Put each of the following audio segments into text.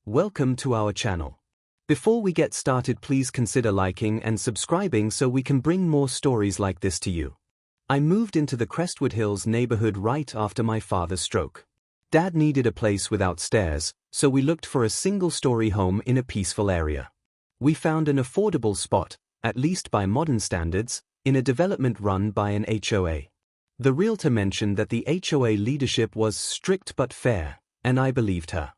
Welcome to our channel. Before we get started, please consider liking and subscribing so we can bring more stories like this to you. I moved into the Crestwood Hills neighborhood right after my father's stroke. Dad needed a place without stairs, so we looked for a single-story home in a peaceful area. We found an affordable spot, at least by modern standards, in a development run by an HOA. The realtor mentioned that the HOA leadership was strict but fair, and I believed her.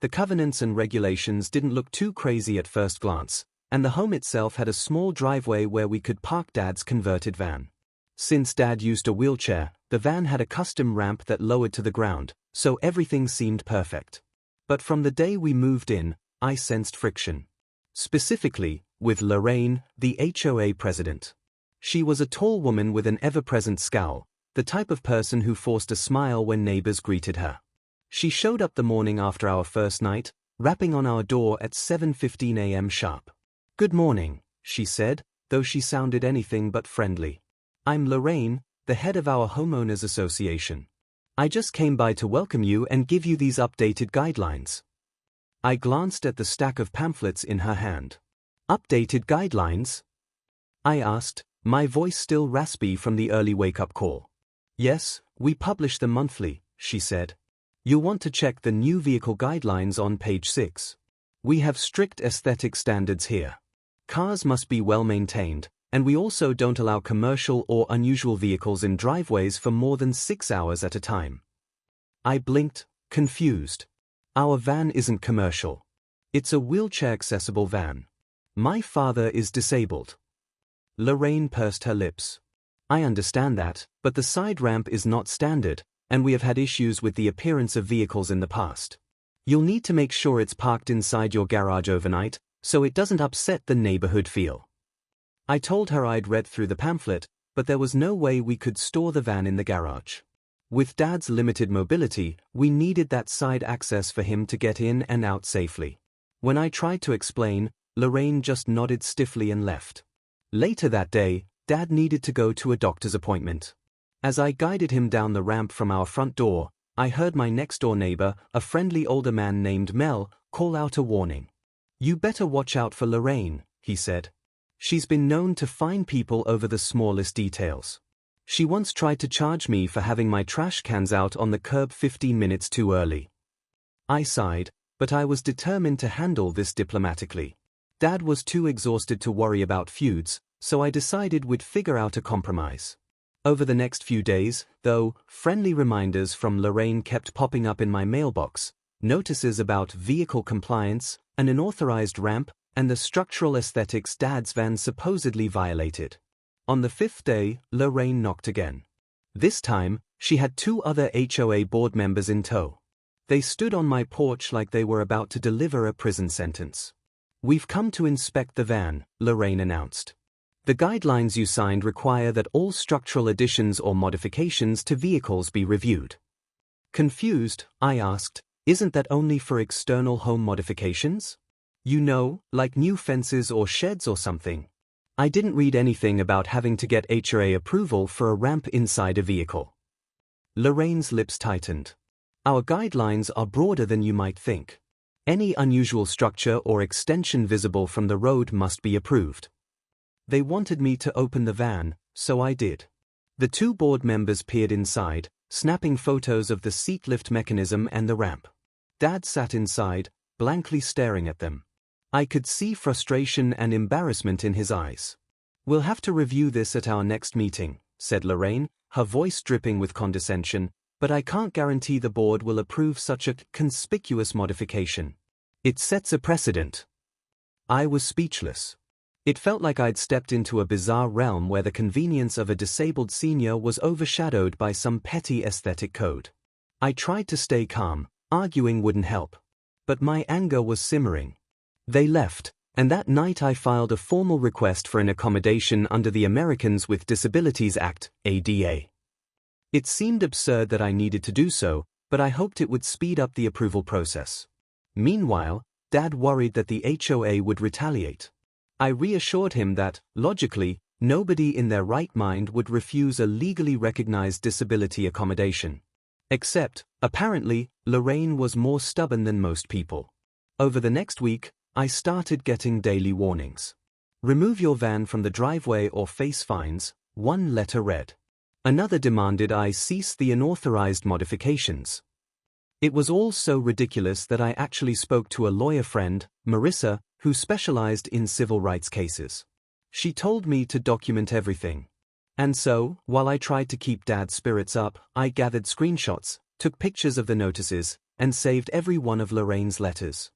The covenants and regulations didn't look too crazy at first glance, and the home itself had a small driveway where we could park Dad's converted van. Since Dad used a wheelchair, the van had a custom ramp that lowered to the ground, so everything seemed perfect. But from the day we moved in, I sensed friction. Specifically, with Lorraine, the HOA president. She was a tall woman with an ever-present scowl, the type of person who forced a smile when neighbors greeted her. She showed up the morning after our first night, rapping on our door at 7:15 a.m. sharp. "Good morning," she said, though she sounded anything but friendly. "I'm Lorraine, the head of our homeowners association. I just came by to welcome you and give you these updated guidelines." I glanced at the stack of pamphlets in her hand. "Updated guidelines?" I asked, my voice still raspy from the early wake-up call. "Yes, we publish them monthly," she said. "You'll want to check the new vehicle guidelines on page 6. We have strict aesthetic standards here. Cars must be well maintained, and we also don't allow commercial or unusual vehicles in driveways for more than 6 hours at a time." I blinked, confused. "Our van isn't commercial. It's a wheelchair-accessible van. My father is disabled." Lorraine pursed her lips. "I understand that, but the side ramp is not standard, and we have had issues with the appearance of vehicles in the past. You'll need to make sure it's parked inside your garage overnight, so it doesn't upset the neighborhood feel." I told her I'd read through the pamphlet, but there was no way we could store the van in the garage. With Dad's limited mobility, we needed that side access for him to get in and out safely. When I tried to explain, Lorraine just nodded stiffly and left. Later that day, Dad needed to go to a doctor's appointment. As I guided him down the ramp from our front door, I heard my next-door neighbor, a friendly older man named Mel, call out a warning. "You better watch out for Lorraine," he said. "She's been known to fine people over the smallest details. She once tried to charge me for having my trash cans out on the curb 15 minutes too early." I sighed, but I was determined to handle this diplomatically. Dad was too exhausted to worry about feuds, so I decided we'd figure out a compromise. Over the next few days, though, friendly reminders from Lorraine kept popping up in my mailbox, notices about vehicle compliance, an unauthorized ramp, and the structural aesthetics Dad's van supposedly violated. On the 5th day, Lorraine knocked again. This time, she had 2 other HOA board members in tow. They stood on my porch like they were about to deliver a prison sentence. "We've come to inspect the van," Lorraine announced. "The guidelines you signed require that all structural additions or modifications to vehicles be reviewed." Confused, I asked, "Isn't that only for external home modifications? You know, like new fences or sheds or something?" I didn't read anything about having to get HOA approval for a ramp inside a vehicle. Lorraine's lips tightened. "Our guidelines are broader than you might think. Any unusual structure or extension visible from the road must be approved." They wanted me to open the van, so I did. The 2 board members peered inside, snapping photos of the seat lift mechanism and the ramp. Dad sat inside, blankly staring at them. I could see frustration and embarrassment in his eyes. "We'll have to review this at our next meeting," said Lorraine, her voice dripping with condescension, "but I can't guarantee the board will approve such a conspicuous modification. It sets a precedent." I was speechless. It felt like I'd stepped into a bizarre realm where the convenience of a disabled senior was overshadowed by some petty aesthetic code. I tried to stay calm, arguing wouldn't help. But my anger was simmering. They left, and that night I filed a formal request for an accommodation under the Americans with Disabilities Act, ADA. It seemed absurd that I needed to do so, but I hoped it would speed up the approval process. Meanwhile, Dad worried that the HOA would retaliate. I reassured him that, logically, nobody in their right mind would refuse a legally recognized disability accommodation. Except, apparently, Lorraine was more stubborn than most people. Over the next week, I started getting daily warnings. Remove your van from the driveway or face fines, one letter read. Another demanded I cease the unauthorized modifications. It was all so ridiculous that I actually spoke to a lawyer friend, Marissa, who specialized in civil rights cases. She told me to document everything. And so, while I tried to keep Dad's spirits up, I gathered screenshots, took pictures of the notices, and saved every one of Lorraine's letters.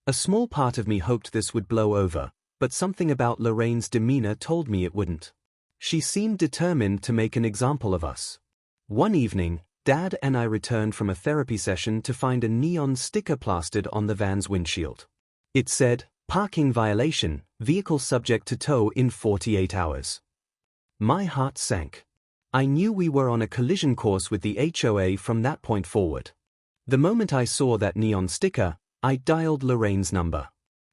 A small part of me hoped this would blow over, but something about Lorraine's demeanor told me it wouldn't. She seemed determined to make an example of us. One evening, Dad and I returned from a therapy session to find a neon sticker plastered on the van's windshield. It said, "Parking violation, vehicle subject to tow in 48 hours." My heart sank. I knew we were on a collision course with the HOA from that point forward. The moment I saw that neon sticker, I dialed Lorraine's number.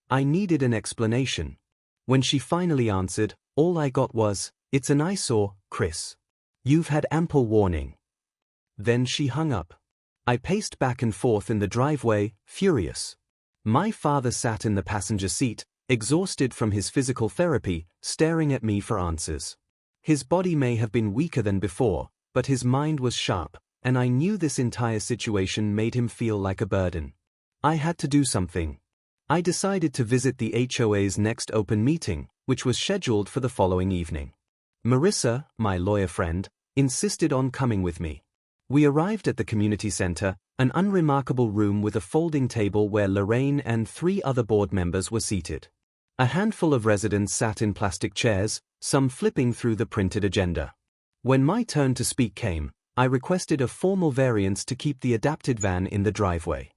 I needed an explanation. When she finally answered, all I got was, "It's an eyesore, Chris. You've had ample warning." Then she hung up. I paced back and forth in the driveway, furious. My father sat in the passenger seat, exhausted from his physical therapy, staring at me for answers. His body may have been weaker than before, but his mind was sharp, and I knew this entire situation made him feel like a burden. I had to do something. I decided to visit the HOA's next open meeting, which was scheduled for the following evening. Marissa, my lawyer friend, insisted on coming with me. We arrived at the community center, an unremarkable room with a folding table where Lorraine and 3 other board members were seated. A handful of residents sat in plastic chairs, some flipping through the printed agenda. When my turn to speak came, I requested a formal variance to keep the adapted van in the driveway.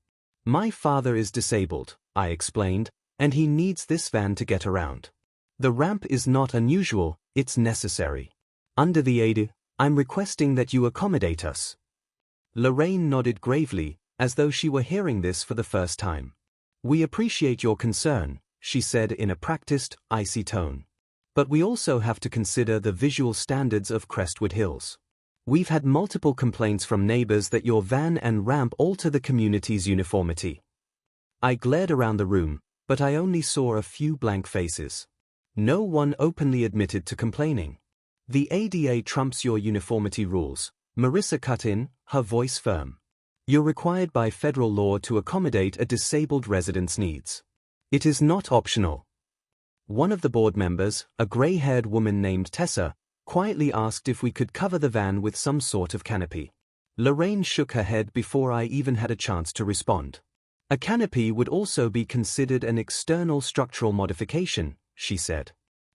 My father is disabled, I explained, and he needs this van to get around. The ramp is not unusual, it's necessary. Under the ADA, I'm requesting that you accommodate us. Lorraine nodded gravely, as though she were hearing this for the first time. We appreciate your concern, she said in a practiced, icy tone. But we also have to consider the visual standards of Crestwood Hills. We've had multiple complaints from neighbors that your van and ramp alter the community's uniformity. I glared around the room, but I only saw a few blank faces. No one openly admitted to complaining. The ADA trumps your uniformity rules, Marissa cut in, her voice firm. You're required by federal law to accommodate a disabled resident's needs. It is not optional. One of the board members, a gray-haired woman named Tessa, quietly asked if we could cover the van with some sort of canopy. Lorraine shook her head before I even had a chance to respond. A canopy would also be considered an external structural modification, she said.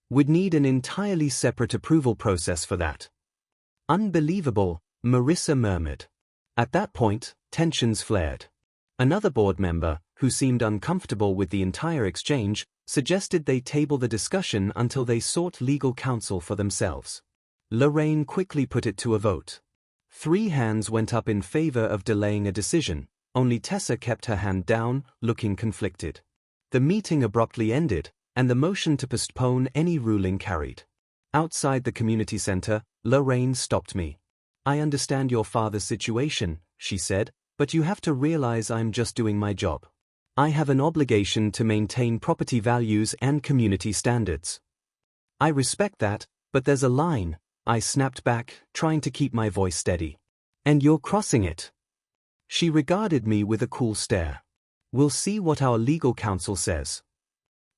We'd need an entirely separate approval process for that. Unbelievable, Marissa murmured. At that point, tensions flared. Another board member, who seemed uncomfortable with the entire exchange, suggested they table the discussion until they sought legal counsel for themselves. Lorraine quickly put it to a vote. 3 hands went up in favor of delaying a decision, only Tessa kept her hand down, looking conflicted. The meeting abruptly ended, and the motion to postpone any ruling carried. Outside the community center, Lorraine stopped me. I understand your father's situation, she said, but you have to realize I'm just doing my job. I have an obligation to maintain property values and community standards. I respect that, but there's a line, I snapped back, trying to keep my voice steady. And you're crossing it. She regarded me with a cool stare. We'll see what our legal counsel says.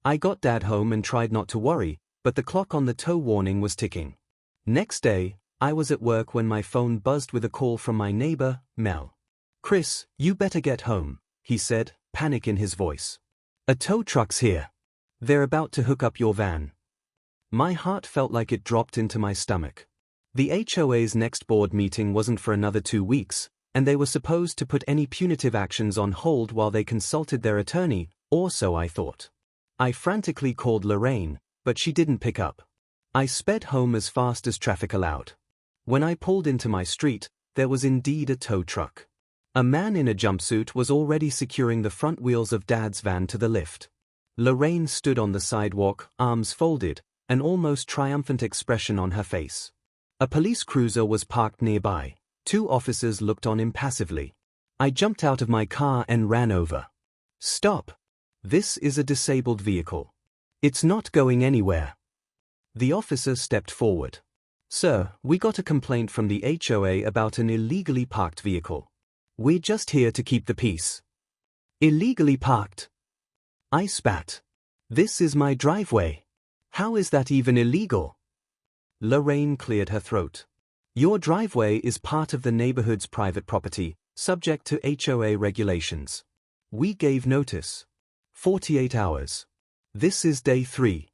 I got Dad home and tried not to worry, but the clock on the tow warning was ticking. Next day, I was at work when my phone buzzed with a call from my neighbor, Mel. Chris, you better get home, he said, panic in his voice. A tow truck's here. They're about to hook up your van. My heart felt like it dropped into my stomach. The HOA's next board meeting wasn't for another 2 weeks, and they were supposed to put any punitive actions on hold while they consulted their attorney, or so I thought. I frantically called Lorraine, but she didn't pick up. I sped home as fast as traffic allowed. When I pulled into my street, there was indeed a tow truck. A man in a jumpsuit was already securing the front wheels of Dad's van to the lift. Lorraine stood on the sidewalk, arms folded, an almost triumphant expression on her face. A police cruiser was parked nearby. 2 officers looked on impassively. I jumped out of my car and ran over. Stop! This is a disabled vehicle. It's not going anywhere. The officer stepped forward. Sir, we got a complaint from the HOA about an illegally parked vehicle. We're just here to keep the peace. Illegally parked? I spat. This is my driveway. How is that even illegal? Lorraine cleared her throat. Your driveway is part of the neighborhood's private property, subject to HOA regulations. We gave notice. 48 hours. This is day 3.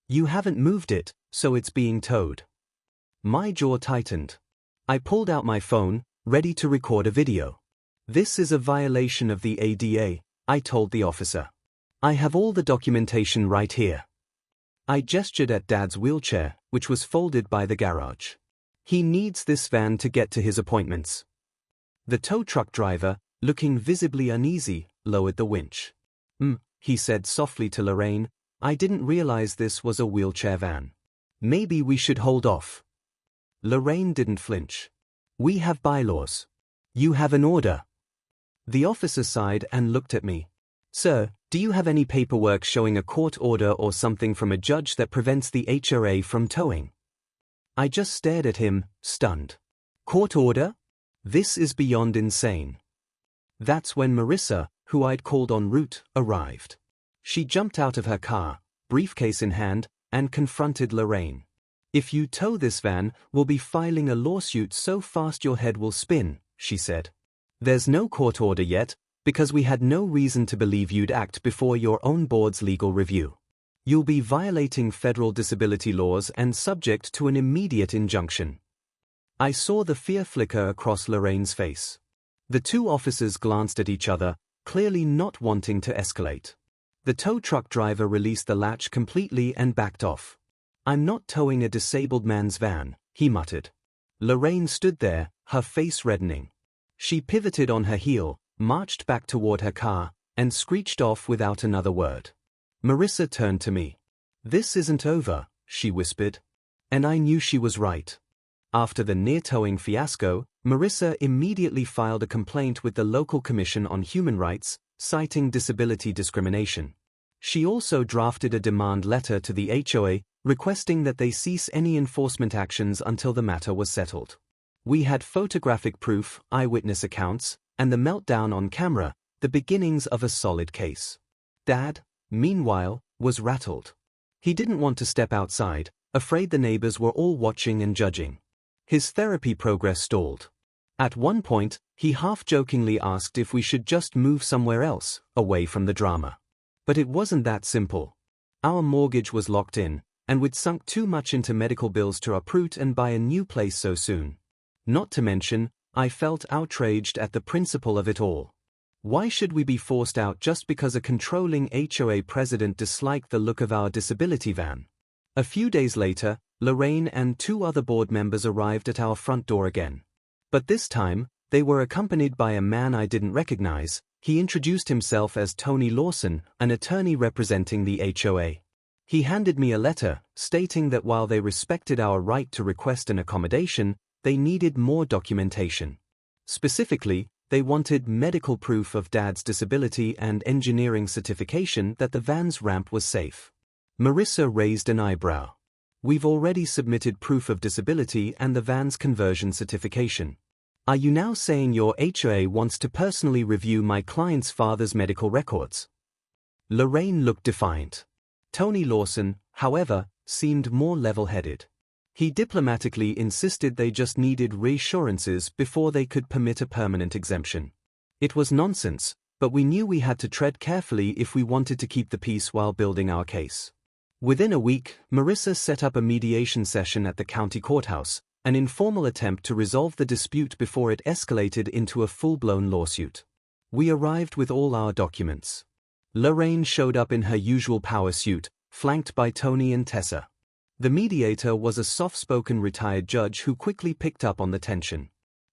You haven't moved it, so it's being towed. My jaw tightened. I pulled out my phone, ready to record a video. This is a violation of the ADA, I told the officer. I have all the documentation right here. I gestured at Dad's wheelchair, which was folded by the garage. He needs this van to get to his appointments. The tow truck driver, looking visibly uneasy, lowered the winch. He said softly to Lorraine, I didn't realize this was a wheelchair van. Maybe we should hold off. Lorraine didn't flinch. We have bylaws. You have an order. The officer sighed and looked at me. Sir, do you have any paperwork showing a court order or something from a judge that prevents the HOA from towing? I just stared at him, stunned. Court order? This is beyond insane. That's when Marissa, who I'd called en route, arrived. She jumped out of her car, briefcase in hand, and confronted Lorraine. If you tow this van, we'll be filing a lawsuit so fast your head will spin, she said. There's no court order yet, because we had no reason to believe you'd act before your own board's legal review. You'll be violating federal disability laws and subject to an immediate injunction. I saw the fear flicker across Lorraine's face. The two officers glanced at each other, clearly not wanting to escalate. The tow truck driver released the latch completely and backed off. I'm not towing a disabled man's van, he muttered. Lorraine stood there, her face reddening. She pivoted on her heel, marched back toward her car, and screeched off without another word. Marissa turned to me. This isn't over, she whispered. And I knew she was right. After the near-towing fiasco, Marissa immediately filed a complaint with the local Commission on Human Rights, citing disability discrimination. She also drafted a demand letter to the HOA, requesting that they cease any enforcement actions until the matter was settled. We had photographic proof, eyewitness accounts, and the meltdown on camera, the beginnings of a solid case. Dad, meanwhile, was rattled. He didn't want to step outside, afraid the neighbors were all watching and judging. His therapy progress stalled. At one point, he half-jokingly asked if we should just move somewhere else, away from the drama. But it wasn't that simple. Our mortgage was locked in, and we'd sunk too much into medical bills to uproot and buy a new place so soon. Not to mention, I felt outraged at the principle of it all. Why should we be forced out just because a controlling HOA president disliked the look of our disability van? A few days later, Lorraine and 2 other board members arrived at our front door again. But this time, they were accompanied by a man I didn't recognize. He introduced himself as Tony Lawson, an attorney representing the HOA. He handed me a letter, stating that while they respected our right to request an accommodation, they needed more documentation. Specifically, they wanted medical proof of Dad's disability and engineering certification that the van's ramp was safe. Marissa raised an eyebrow. We've already submitted proof of disability and the van's conversion certification. Are you now saying your HOA wants to personally review my client's father's medical records? Lorraine looked defiant. Tony Lawson, however, seemed more level-headed. He diplomatically insisted they just needed reassurances before they could permit a permanent exemption. It was nonsense, but we knew we had to tread carefully if we wanted to keep the peace while building our case. Within a week, Marissa set up a mediation session at the county courthouse, an informal attempt to resolve the dispute before it escalated into a full-blown lawsuit. We arrived with all our documents. Lorraine showed up in her usual power suit, flanked by Tony and Tessa. The mediator was a soft-spoken retired judge who quickly picked up on the tension.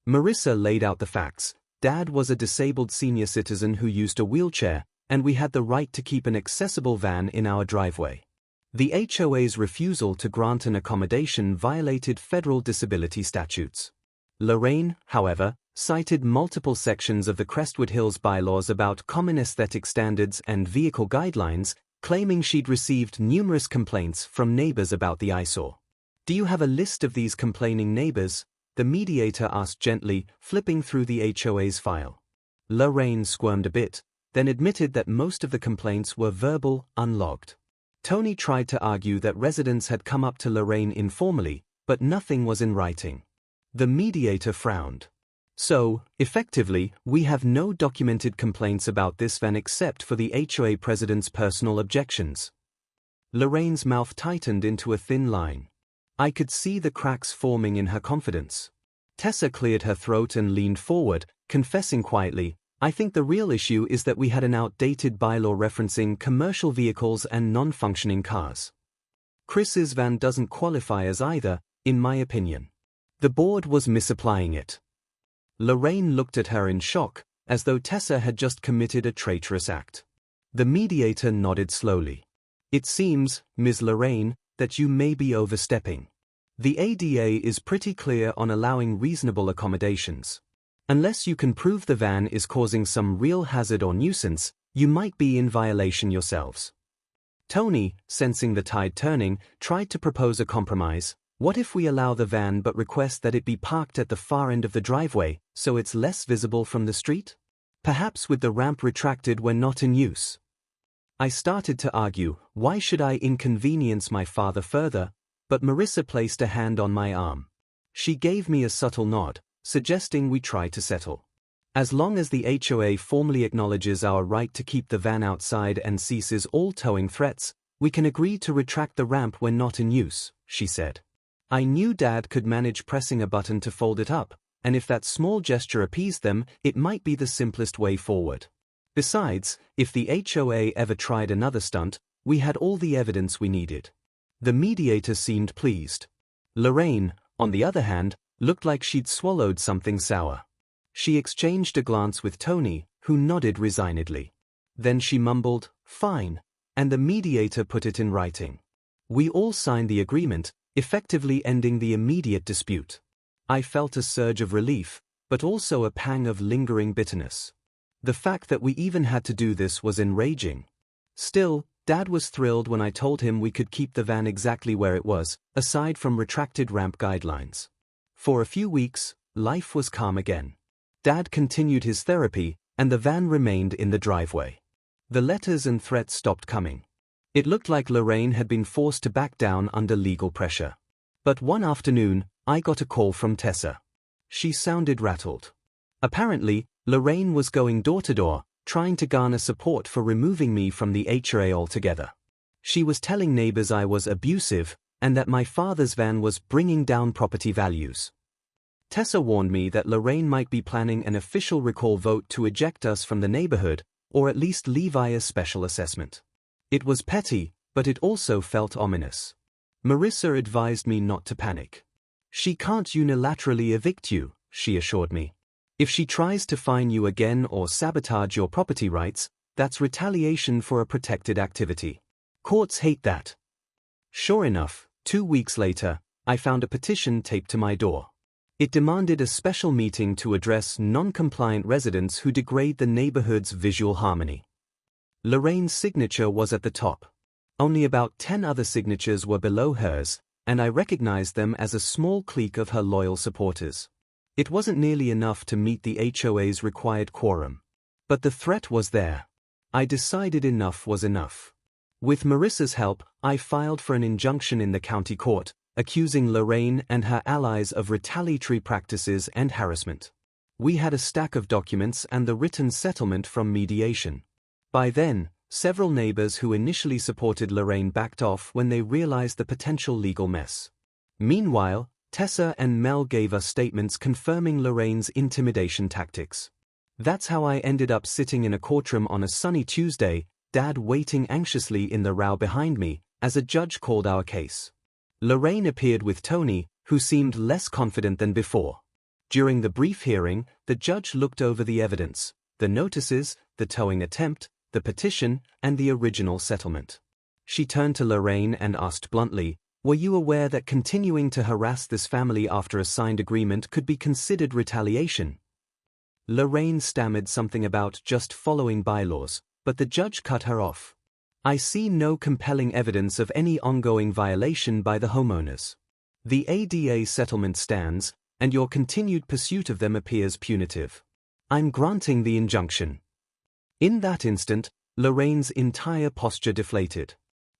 Marissa laid out the facts. Dad was a disabled senior citizen who used a wheelchair, and we had the right to keep an accessible van in our driveway. The HOA's refusal to grant an accommodation violated federal disability statutes. Lorraine, however, cited multiple sections of the Crestwood Hills bylaws about common aesthetic standards and vehicle guidelines, claiming she'd received numerous complaints from neighbors about the eyesore. "Do you have a list of these complaining neighbors?" the mediator asked gently, flipping through the HOA's file. Lorraine squirmed a bit, then admitted that most of the complaints were verbal, unlogged. Tony tried to argue that residents had come up to Lorraine informally, but nothing was in writing. The mediator frowned. "So, effectively, we have no documented complaints about this van except for the HOA president's personal objections." Lorraine's mouth tightened into a thin line. I could see the cracks forming in her confidence. Tessa cleared her throat and leaned forward, confessing quietly, "I think the real issue is that we had an outdated bylaw referencing commercial vehicles and non-functioning cars. Chris's van doesn't qualify as either, in my opinion. The board was misapplying it." Lorraine looked at her in shock, as though Tessa had just committed a traitorous act. The mediator nodded slowly. "It seems, Ms. Lorraine, that you may be overstepping. The ADA is pretty clear on allowing reasonable accommodations. Unless you can prove the van is causing some real hazard or nuisance, you might be in violation yourselves." Tony, sensing the tide turning, tried to propose a compromise. "What if we allow the van but request that it be parked at the far end of the driveway, so it's less visible from the street? Perhaps with the ramp retracted when not in use." I started to argue, why should I inconvenience my father further? But Marissa placed a hand on my arm. She gave me a subtle nod, suggesting we try to settle. "As long as the HOA formally acknowledges our right to keep the van outside and ceases all towing threats, we can agree to retract the ramp when not in use," she said. I knew Dad could manage pressing a button to fold it up, and if that small gesture appeased them, it might be the simplest way forward. Besides, if the HOA ever tried another stunt, we had all the evidence we needed. The mediator seemed pleased. Lorraine, on the other hand, looked like she'd swallowed something sour. She exchanged a glance with Tony, who nodded resignedly. Then she mumbled, "Fine," and the mediator put it in writing. We all signed the agreement, effectively ending the immediate dispute. I felt a surge of relief, but also a pang of lingering bitterness. The fact that we even had to do this was enraging. Still, Dad was thrilled when I told him we could keep the van exactly where it was, aside from retracted ramp guidelines. For a few weeks, life was calm again. Dad continued his therapy, and the van remained in the driveway. The letters and threats stopped coming. It looked like Lorraine had been forced to back down under legal pressure. But one afternoon, I got a call from Tessa. She sounded rattled. Apparently, Lorraine was going door to door, trying to garner support for removing me from the HOA altogether. She was telling neighbors I was abusive, and that my father's van was bringing down property values. Tessa warned me that Lorraine might be planning an official recall vote to eject us from the neighborhood, or at least levy a special assessment. It was petty, but it also felt ominous. Marissa advised me not to panic. "She can't unilaterally evict you," she assured me. "If she tries to fine you again or sabotage your property rights, that's retaliation for a protected activity. Courts hate that." Sure enough, 2 weeks later, I found a petition taped to my door. It demanded a special meeting to address non-compliant residents who degrade the neighborhood's visual harmony. Lorraine's signature was at the top. Only about 10 other signatures were below hers, and I recognized them as a small clique of her loyal supporters. It wasn't nearly enough to meet the HOA's required quorum. But the threat was there. I decided enough was enough. With Marissa's help, I filed for an injunction in the county court, accusing Lorraine and her allies of retaliatory practices and harassment. We had a stack of documents and the written settlement from mediation. By then, several neighbors who initially supported Lorraine backed off when they realized the potential legal mess. Meanwhile, Tessa and Mel gave us statements confirming Lorraine's intimidation tactics. That's how I ended up sitting in a courtroom on a sunny Tuesday, Dad waiting anxiously in the row behind me, as a judge called our case. Lorraine appeared with Tony, who seemed less confident than before. During the brief hearing, the judge looked over the evidence, the notices, the towing attempt, the petition, and the original settlement. She turned to Lorraine and asked bluntly, Were you aware that continuing to harass this family after a signed agreement could be considered retaliation? Lorraine stammered something about just following bylaws, but the judge cut her off. I see no compelling evidence of any ongoing violation by the homeowners. The ADA settlement stands, and your continued pursuit of them appears punitive. I'm granting the injunction. In that instant, Lorraine's entire posture deflated.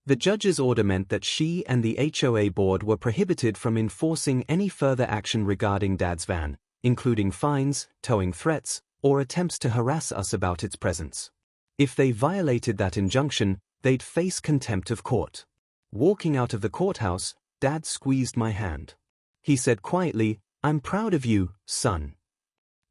The judge's order meant that she and the HOA board were prohibited from enforcing any further action regarding Dad's van, including fines, towing threats, or attempts to harass us about its presence. If they violated that injunction, they'd face contempt of court. Walking out of the courthouse, Dad squeezed my hand. He said quietly, "I'm proud of you, son."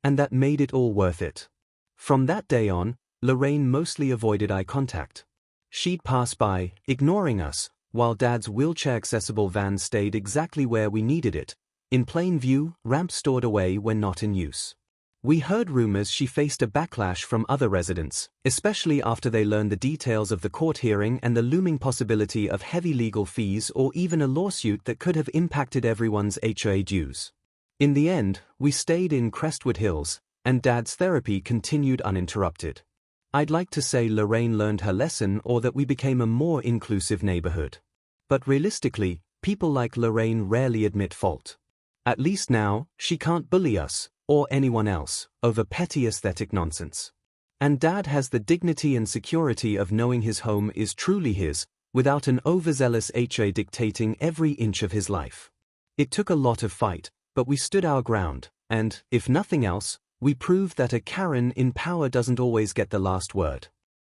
And that made it all worth it. From that day on, Lorraine mostly avoided eye contact. She'd pass by, ignoring us, while Dad's wheelchair-accessible van stayed exactly where we needed it, in plain view, ramp stored away when not in use. We heard rumors she faced a backlash from other residents, especially after they learned the details of the court hearing and the looming possibility of heavy legal fees or even a lawsuit that could have impacted everyone's HOA dues. In the end, we stayed in Crestwood Hills, and Dad's therapy continued uninterrupted. I'd like to say Lorraine learned her lesson or that we became a more inclusive neighborhood. But realistically, people like Lorraine rarely admit fault. At least now, she can't bully us, or anyone else, over petty aesthetic nonsense. And Dad has the dignity and security of knowing his home is truly his, without an overzealous HOA dictating every inch of his life. It took a lot of fight, but we stood our ground, and, if nothing else, we proved that a Karen in power doesn't always get the last word.